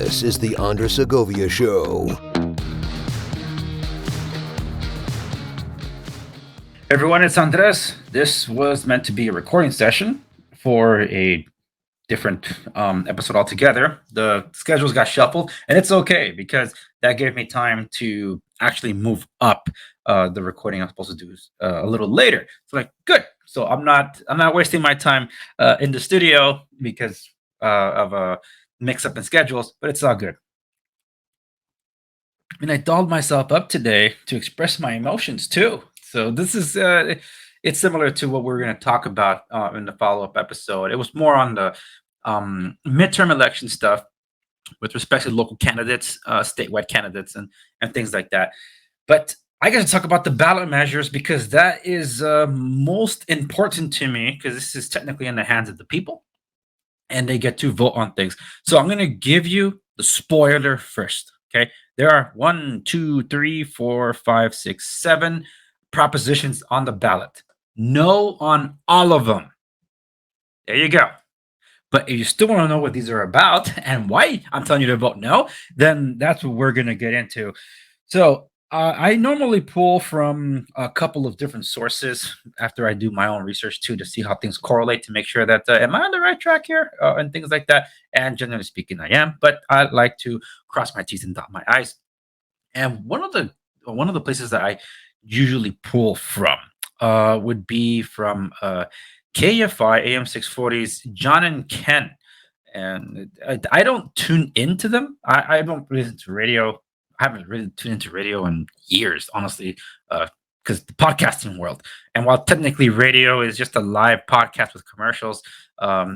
This is the Segovia Show. Everyone, it's Andres. This was meant to be a recording session for a different episode altogether. The schedules got shuffled, and it's okay because that gave me time to actually move up the recording I'm supposed to do a little later. So like, good. So I'm not wasting my time in the studio because of a mix up in schedules, but it's all good. And I dolled myself up today to express my emotions too. So this is it's similar to what we're going to talk about in the follow-up episode. It was more on the midterm election stuff with respect to local candidates, statewide candidates, and things like that. But I got to talk about the ballot measures because that is most important to me because this is technically in the hands of the people, and they get to vote on things. So I'm going to give you the spoiler first. Okay, there are 1, 2, 3, 4, 5, 6, 7 propositions on the ballot. No on all of them. There you go. But if you still want to know what these are about and why I'm telling you to vote no, then that's what we're going to get into. So I normally pull from a couple of different sources after I do my own research too to see how things correlate to make sure that am I on the right track here and things like that. And generally speaking, I am. But I like to cross my T's and dot my I's. And one of the places that I usually pull from would be from KFI AM 640's John and Ken. And I don't tune into them. I don't listen to radio. I haven't really tuned into radio in years, honestly, because the podcasting world. And while technically radio is just a live podcast with commercials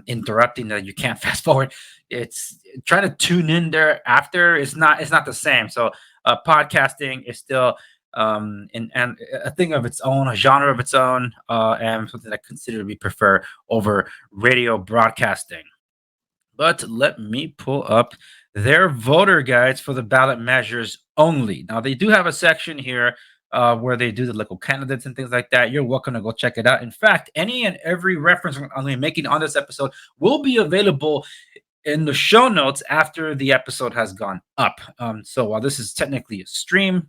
interrupting that you can't fast forward, it's trying to tune in there after. It's not the same. So podcasting is still and a thing of its own, a genre of its own, and something I consider to be preferred over radio broadcasting. But let me pull up their voter guides for the ballot measures only. Now, they do have a section here where they do the local candidates and things like that. You're welcome to go check it out. In fact, any and every reference I'm going to be making on this episode will be available in the show notes after the episode has gone up. So while this is technically a stream,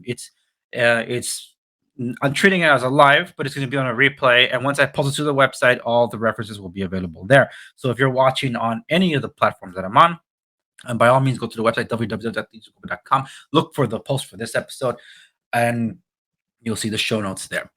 I'm treating it as a live, but it's going to be on a replay. And once I post it to the website, all the references will be available there. So if you're watching on any of the platforms that I'm on, and by all means, go to the website, www.thesegovia.com, look for the post for this episode, and you'll see the show notes there.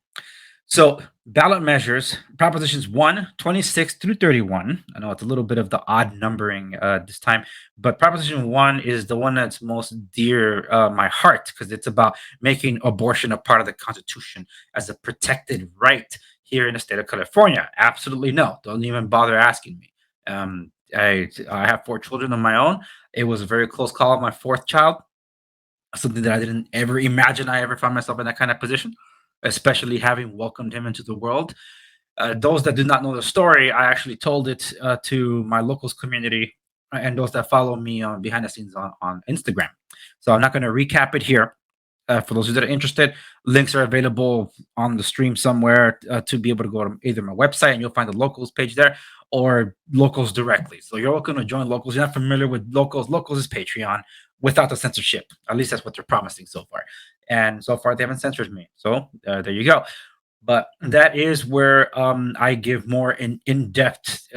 So ballot measures, propositions 1, 26 through 31. I know it's a little bit of the odd numbering this time, but proposition 1 is the one that's most dear my heart because it's about making abortion a part of the Constitution as a protected right here in the state of California. Absolutely no. Don't even bother asking me. I have 4 children of my own. It was a very close call of my 4th child, something that I didn't ever imagine I ever found myself in that kind of position, especially having welcomed him into the world. Those that do not know the story, I actually told it to my locals community and those that follow me on behind the scenes on Instagram. So I'm not going to recap it here. For those of you that are interested, links are available on the stream somewhere to be able to go to either my website and you'll find the locals page there or locals directly. So you're welcome to join locals. You're not familiar with locals. Locals is Patreon without the censorship. At least that's what they're promising so far. And so far, they haven't censored me. So there you go. But that is where I give more in-depth,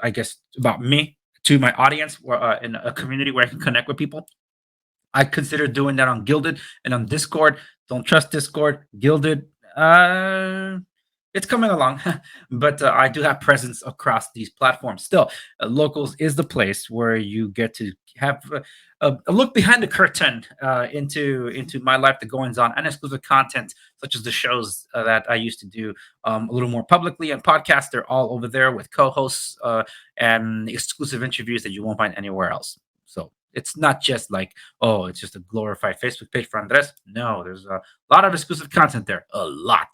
I guess, about me to my audience in a community where I can connect with people. I consider doing that on Gilded and on Discord. Don't trust Discord. Gilded, it's coming along. But I do have presence across these platforms. Still, Locals is the place where you get to have a look behind the curtain into my life, the goings on, and exclusive content such as the shows that I used to do a little more publicly and podcasts. They're all over there with co-hosts and exclusive interviews that you won't find anywhere else. So it's not just like, oh, it's just a glorified Facebook page for Andres. No, there's a lot of exclusive content there. A lot.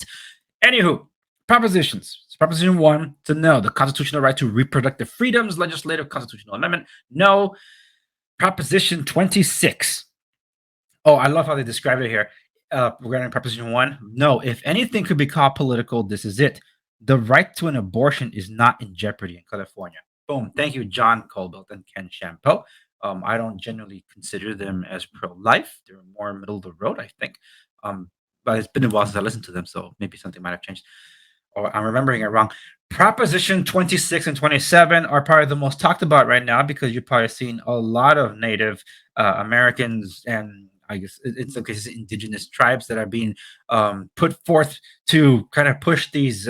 Anywho, propositions. Proposition 1, to know the constitutional right to reproductive freedoms, legislative constitutional amendment. No. Proposition 26. Oh, I love how they describe it here. Regarding Proposition 1. No, if anything could be called political, this is it. The right to an abortion is not in jeopardy in California. Boom. Thank you, John Colbert and Ken Champeau. I don't generally consider them as pro-life. They're more middle of the road, I think. Um, but it's been a while since I listened to them, so maybe something might have changed, or I'm remembering it wrong. Proposition 26 and 27 are probably the most talked about right now because you've probably seen a lot of Native Americans, and I guess in some cases indigenous tribes that are being put forth to kind of push these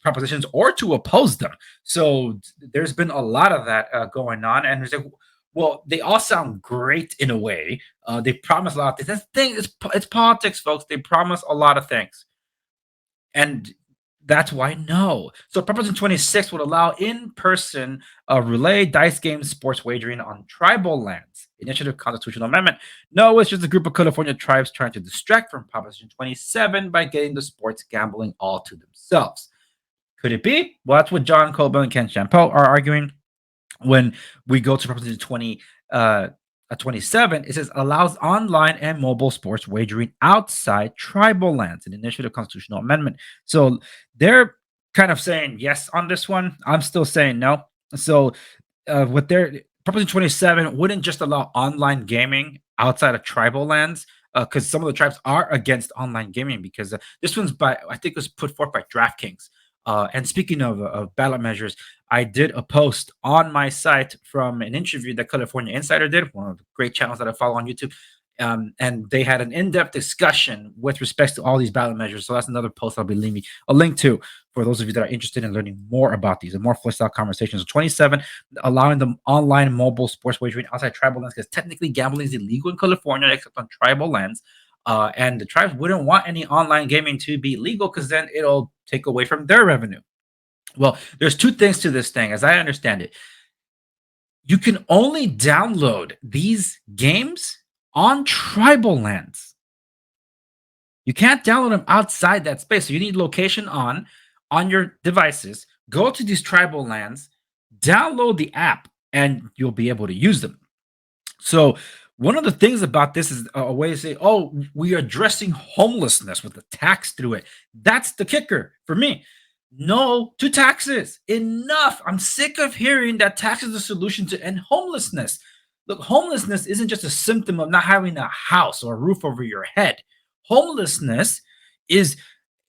propositions or to oppose them. So there's been a lot of that going on, and there's like, well, they all sound great in a way. They promise a lot of things. That's the thing. It's politics, folks. They promise a lot of things, and that's why no. So Proposition 26 would allow in-person relay, dice games, sports wagering on tribal lands. Initiative constitutional amendment. No, it's just a group of California tribes trying to distract from Proposition 27 by getting the sports gambling all to themselves. Could it be? Well, that's what John Colvin and Ken Champel are arguing. When we go to Proposition 27, it says allows online and mobile sports wagering outside tribal lands, an initiative constitutional amendment. So they're kind of saying yes on this one. I'm still saying no. So what their Proposition 27 wouldn't just allow online gaming outside of tribal lands, because some of the tribes are against online gaming, because this one's by, I think it was put forth by DraftKings. And speaking of ballot measures, I did a post on my site from an interview that California Insider did, one of the great channels that I follow on YouTube. And they had an in-depth discussion with respect to all these ballot measures. So that's another post I'll be leaving a link to for those of you that are interested in learning more about these and more fleshed out conversations. So 27, allowing the online mobile sports wagering outside tribal lands, because technically gambling is illegal in California except on tribal lands. And the tribes wouldn't want any online gaming to be legal because then it'll take away from their revenue. Well, there's two things to this thing, as I understand it. You can only download these games on tribal lands. You can't download them outside that space. So you need location on your devices. Go to these tribal lands, download the app, and you'll be able to use them. So one of the things about this is a way to say, oh, we are addressing homelessness with a tax through it. That's the kicker for me. No to taxes. Enough. I'm sick of hearing that tax is the solution to end homelessness. Look, homelessness isn't just a symptom of not having a house or a roof over your head. Homelessness is,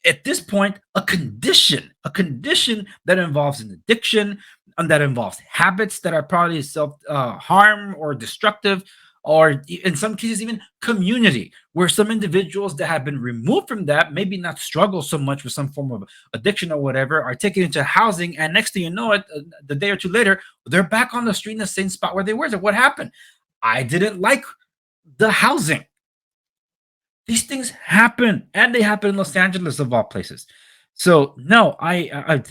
at this point, a condition that involves an addiction, and that involves habits that are probably self harm or destructive, or in some cases even community, where some individuals that have been removed from that, maybe not struggle so much with some form of addiction or whatever, are taken into housing, and next thing you know it, the day or two later, they're back on the street in the same spot where they were. So what happened? I didn't like the housing. These things happen, and they happen in Los Angeles of all places. So no, I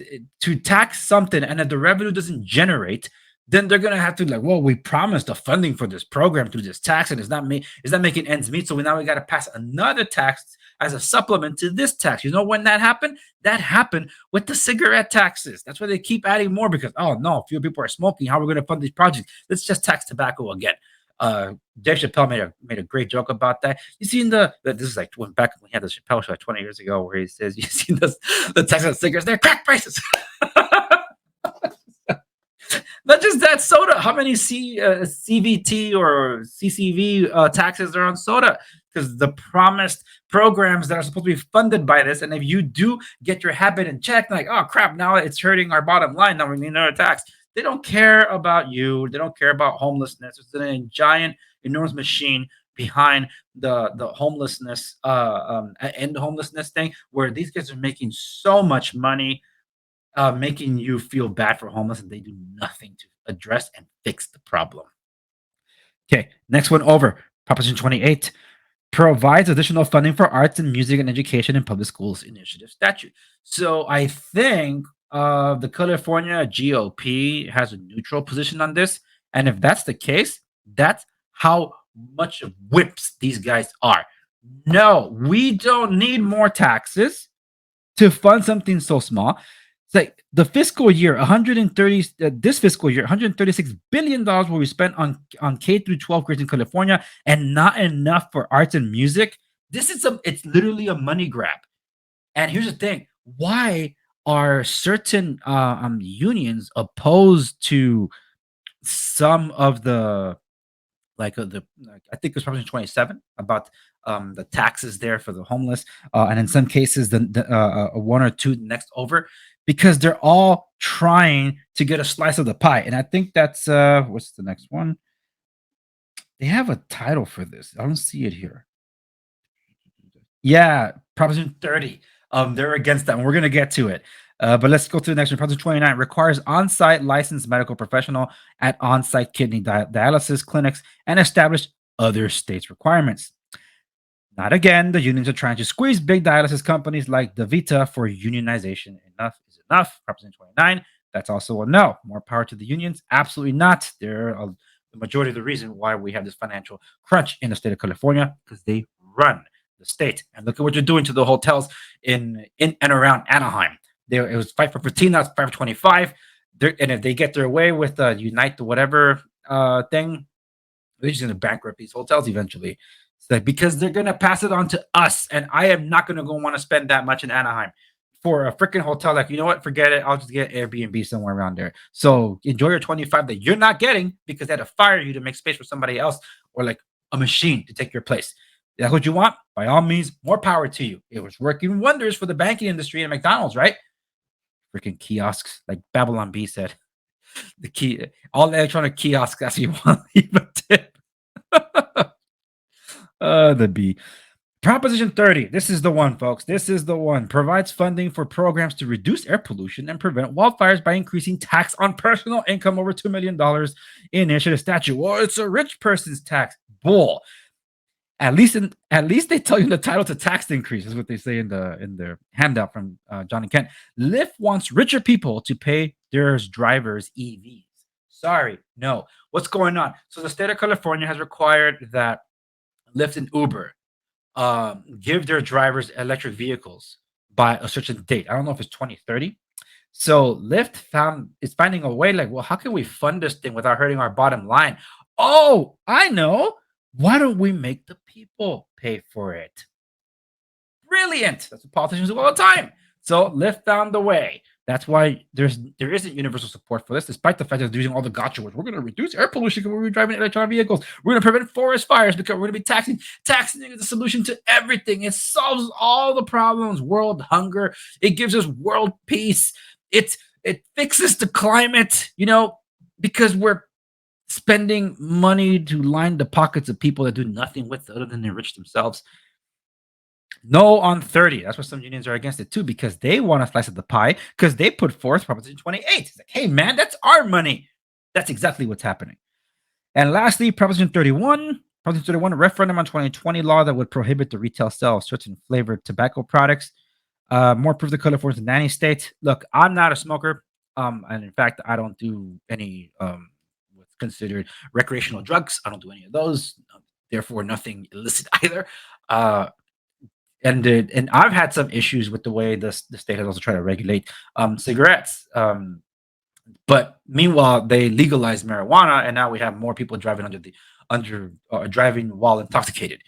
to tax something, and if the revenue doesn't generate, then they're gonna have to, like, well, we promised the funding for this program through this tax, and it's not making ends meet. So now we got to pass another tax as a supplement to this tax. You know when that happened? That happened with the cigarette taxes. That's why they keep adding more, because oh no, fewer people are smoking. How are we going to fund these projects? Let's just tax tobacco again. Dave Chappelle made a great joke about that. You seen this is like when we had the Chappelle show like 20 years ago, where he says, you seen the tax on cigarettes, they're crack prices. Not just that, soda. How many CVT or CCV taxes are on soda? Because the promised programs that are supposed to be funded by this, and if you do get your habit in check, like, oh crap, now it's hurting our bottom line. Now we need another tax. They don't care about you. They don't care about homelessness. It's a giant, enormous machine behind the homelessness and the homelessness thing, where these guys are making so much money, making you feel bad for homeless, and they do nothing to address and fix the problem. Okay, next one over. Proposition 28 provides additional funding for arts and music and education in public schools initiative statute. So I think the California GOP has a neutral position on this. And if that's the case, that's how much of whips these guys are. No, we don't need more taxes to fund something so small. It's like the fiscal year, this fiscal year, $136 billion will be spent on K through 12 grades in California, and not enough for arts and music. It's literally a money grab. And here's the thing: why are certain unions opposed to some of the I think it was Proposition 27 about the taxes there for the homeless, and in some cases the one or two next over, because they're all trying to get a slice of the pie. And I think that's what's the next one? They have a title for this. I don't see it here. Yeah, Proposition 30. They're against that, and we're gonna get to it. But let's go to the next one. Proposition 29 requires on-site licensed medical professional at on-site kidney dialysis clinics and establish other states' requirements. Not again. The unions are trying to squeeze big dialysis companies like DaVita for unionization. Enough is enough. Proposition 29. That's also a no. More power to the unions? Absolutely not. They're the majority of the reason why we have this financial crunch in the state of California, because they run the state. And look at what you're doing to the hotels in and around Anaheim. It was 5 for 15. Now it's 5 for 25. And if they get their way with Unite the whatever thing, they're just going to bankrupt these hotels eventually. It's like, because they're going to pass it on to us, and I am not going to go want to spend that much in Anaheim for a freaking hotel. Like, you know what? Forget it. I'll just get Airbnb somewhere around there. So enjoy your 25 that you're not getting because they had to fire you to make space for somebody else, or like a machine to take your place. That's what you want? By all means, more power to you. It was working wonders for the banking industry and McDonald's, right? Freaking kiosks, like Babylon B said. The key, all electronic kiosks. That's what you want to leave a tip. The B. Proposition 30. This is the one, folks. This is the one. Provides funding for programs to reduce air pollution and prevent wildfires by increasing tax on personal income over $2 million in initiative statute. Well, it's a rich person's tax. Bull. At least they tell you in the title to tax increase, is what they say in their handout from John and Kent. Lyft wants richer people to pay their drivers EVs. Sorry, no. What's going on? So the state of California has required that Lyft and Uber give their drivers electric vehicles by a certain date. I don't know if it's 2030. So Lyft is finding a way, like, well, how can we fund this thing without hurting our bottom line? Oh, I know. Why don't we make the people pay for it? Brilliant. That's what politicians do all the time. So Lyft found the way. That's why there isn't universal support for this, despite the fact that they're using all the gotcha words. We're going to reduce air pollution because we're driving electronic vehicles. We're going to prevent forest fires because we're going to be taxing. Taxing is the solution to everything. It solves all the problems. World hunger. It gives us world peace. It fixes the climate. Because we're spending money to line the pockets of people that do nothing with it other than enrich themselves. No on 30. That's why some unions are against it too, because they want a slice of the pie, because they put forth Proposition 28. It's like, hey, man, that's our money. That's exactly what's happening. And lastly, Proposition 31. Proposition 31, a referendum on 2020 law that would prohibit the retail sale of certain flavored tobacco products. More proof that California is a nanny state. Look, I'm not a smoker. And in fact, I don't do any what's considered recreational drugs. I don't do any of those. Therefore, nothing illicit either. And I've had some issues with the way the state has also tried to regulate cigarettes. But meanwhile, they legalized marijuana, and now we have more people driving driving while intoxicated.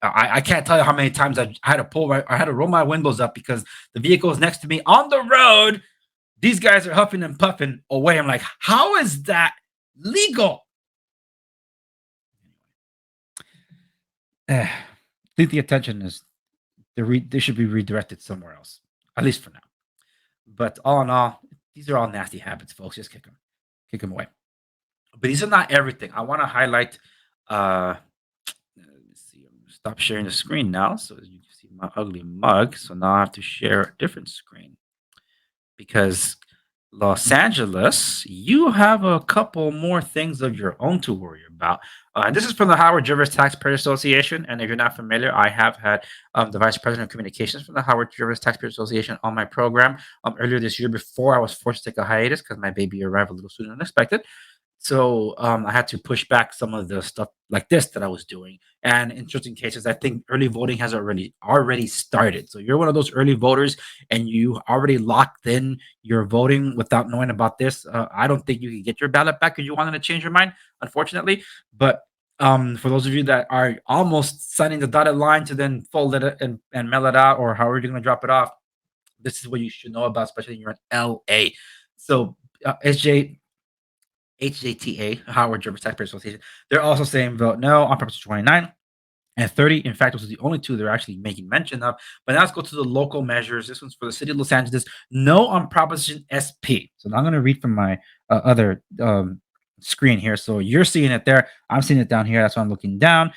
I can't tell you how many times I had to roll my windows up because the vehicle is next to me on the road. These guys are huffing and puffing away. I'm like, how is that legal? I think the attention is they should be redirected somewhere else, at least for now. But all in all, these are all nasty habits, folks. Just kick them away. But these are not everything. I want to highlight. Let me see. I'm gonna stop sharing the screen now, so you can see my ugly mug. So now I have to share a different screen because Los Angeles, you have a couple more things of your own to worry about. And this is from the Howard Rivers Taxpayer Association. And if you're not familiar, I have had the Vice President of Communications from the Howard Rivers Taxpayer Association on my program earlier this year before I was forced to take a hiatus because my baby arrived a little sooner than expected. So I had to push back some of the stuff like this that I was doing. And in certain cases, I think early voting has already started. So you're one of those early voters and you already locked in your voting without knowing about this. I don't think you can get your ballot back if you wanted to change your mind, unfortunately. But for those of you that are almost signing the dotted line to then fold it and mail it out, or however you're going to drop it off, this is what you should know about, especially when you're in LA. So SJ, HJTA, Howard German Taxpayer Association, they're also saying vote no on Proposition 29 and 30. In fact, those are the only two they're actually making mention of. But now let's go to the local measures. This one's for the city of Los Angeles. No on Proposition SP. So now I'm going to read from my other screen here. So you're seeing it there. I'm seeing it down here. That's why I'm looking down.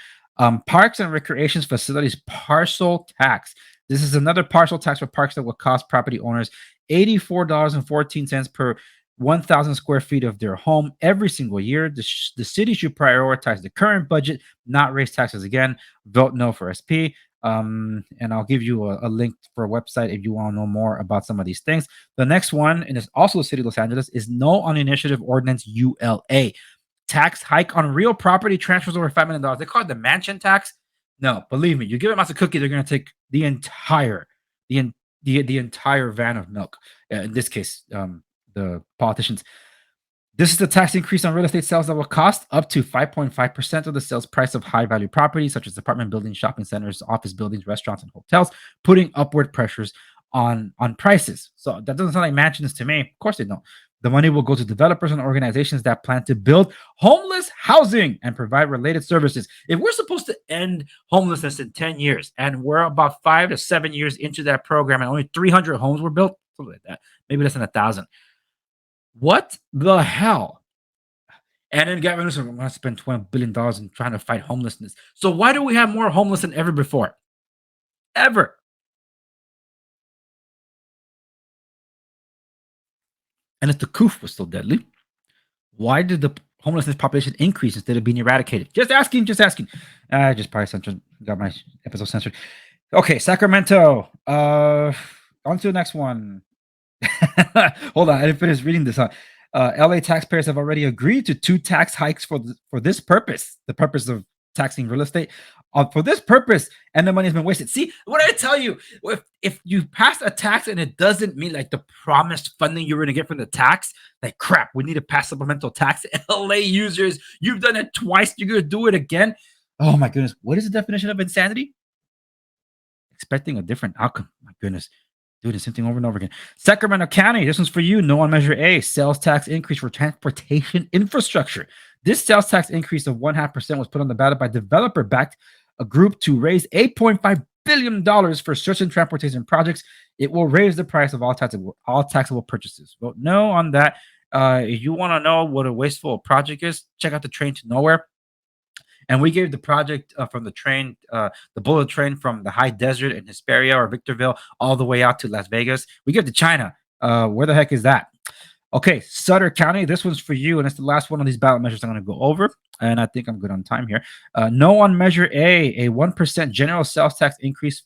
Parks and recreation facilities parcel tax. This is another partial tax for parks that will cost property owners $84.14 per 1,000 square feet of their home every single year. The city should prioritize the current budget, not raise taxes again. Vote no for SP. And I'll give you a link for a website if you want to know more about some of these things. The next one, and it's also the city of Los Angeles, is no on initiative ordinance ULA. Tax hike on real property transfers over $5 million. They call it the mansion tax. No, believe me, you give them out of cookie, they're going to take the entire van of milk. In this case, the politicians. This is the tax increase on real estate sales that will cost up to 5.5% of the sales price of high-value properties, such as apartment buildings, shopping centers, office buildings, restaurants, and hotels, putting upward pressures on prices. So that doesn't sound like mansions to me. Of course they don't. The money will go to developers and organizations that plan to build homeless housing and provide related services. If we're supposed to end homelessness in 10 years, and we're about 5 to 7 years into that program, and only 300 homes were built, something like that, maybe less than 1,000. What the hell? And then Gavin Newsom, we're going to spend $12 billion in trying to fight homelessness. So why do we have more homeless than ever before? Ever. And if the COOF was still deadly, why did the homelessness population increase instead of being eradicated? Just asking. I just probably got my episode censored. Okay, Sacramento. On to the next one. Hold on, I didn't finish reading this. LA taxpayers have already agreed to 2 tax hikes for this purpose, the purpose of taxing real estate. For this purpose, and the money has been wasted. See, what I tell you, if you pass a tax and it doesn't mean like the promised funding you're going to get from the tax, like crap, we need to pass supplemental tax. LA users, you've done it twice, you're going to do it again. Oh my goodness, what is the definition of insanity? Expecting a different outcome. My goodness. Doing the same thing over and over again. Sacramento County, this one's for you. No on Measure A, sales tax increase for transportation infrastructure. This sales tax increase of 0.5% was put on the ballot by developer-backed a group to raise $8.5 billion for certain transportation projects. It will raise the price of all taxable purchases. Vote no on that. If you want to know what a wasteful project is, check out the Train to Nowhere. And we gave the project from the train, the bullet train from the high desert in Hesperia or Victorville all the way out to Las Vegas. We give it to China. Where the heck is that? Okay, Sutter County. This one's for you, and it's the last one of these ballot measures I'm going to go over. And I think I'm good on time here. No on Measure A 1% general sales tax increase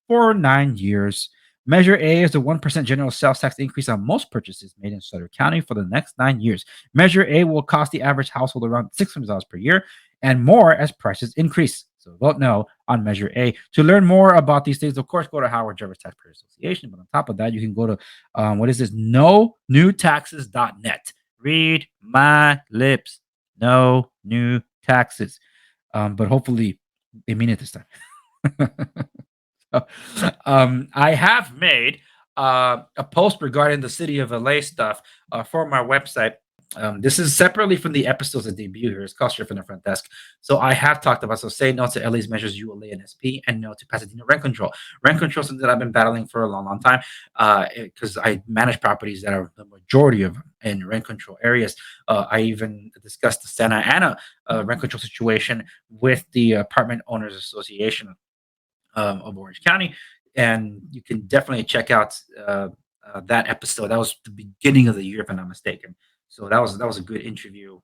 for 9 years. Measure A is the 1% general sales tax increase on most purchases made in Sutter County for the next 9 years. Measure A will cost the average household around $600 per year and more as prices increase. So vote no on Measure A. To learn more about these things, of course, go to Howard Jarvis Taxpayer Association. But on top of that, you can go to, no newtaxes.net. Read my lips. No new taxes. But hopefully they mean it this time. I have made a post regarding the city of LA stuff for my website. This is separately from the episodes that debut here. It's called Straight from the Front Desk. So I have talked about, so say no to LA's measures ULA and SP, and no to Pasadena rent control. Rent control is something that I've been battling for a long, long time because I manage properties that are the majority of them in rent control areas. I even discussed the Santa Ana rent control situation with the Apartment Owners Association of Orange County. And you can definitely check out that episode. That was the beginning of the year, if I'm not mistaken. So that was a good interview.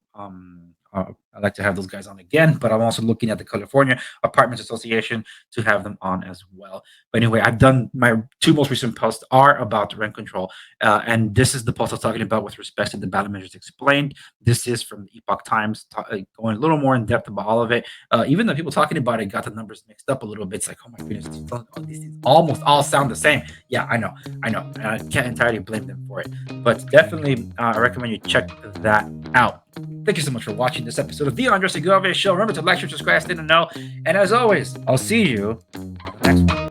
I'd like to have those guys on again, but I'm also looking at the California Apartments Association to have them on as well. But anyway, I've done my 2 most recent posts are about rent control. And this is the post I was talking about with respect to the ballot measures explained. This is from the Epoch Times, going a little more in depth about all of it. Even the people talking about it got the numbers mixed up a little bit. It's like, oh my goodness, these almost all sound the same. Yeah, I know. And I can't entirely blame them for it. But definitely, I recommend you check that out. Thank you so much for watching this episode of the Segovia Show. Remember to like, share, subscribe, stay in the know. And as always, I'll see you on the next one.